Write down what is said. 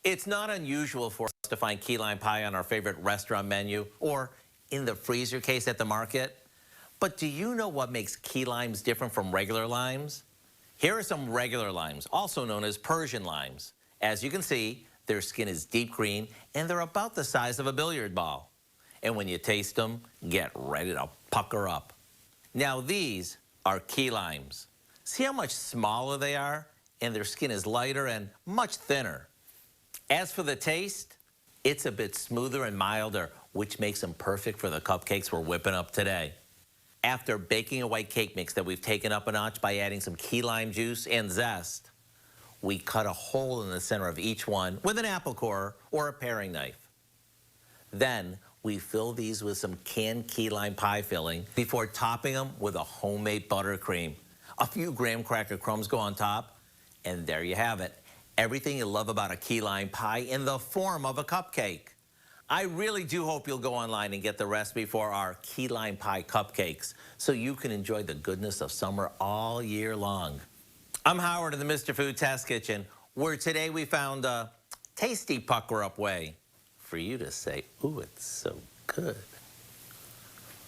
It's not unusual for us to find key lime pie on our favorite restaurant menu or in the freezer case at the market. But do you know what makes key limes different from regular limes? Here are some regular limes, also known as Persian limes. As you can see, their skin is deep green and they're about the size of a billiard ball. And when you taste them, get ready to pucker up. Now these are key limes. See how much smaller they are? And their skin is lighter and much thinner. As for the taste, it's a bit smoother and milder, which makes them perfect for the cupcakes we're whipping up today. After baking a white cake mix that we've taken up a notch by adding some key lime juice and zest, we cut a hole in the center of each one with an apple core or a paring knife. Then we fill these with some canned key lime pie filling before topping them with a homemade buttercream. A few graham cracker crumbs go on top, and there you have it. Everything you love about a key lime pie in the form of a cupcake. I really do hope you'll go online and get the recipe for our key lime pie cupcakes so you can enjoy the goodness of summer all year long. I'm Howard in the Mr. Food Test Kitchen, where today we found a tasty pucker-up way for you to say, ooh, it's so good.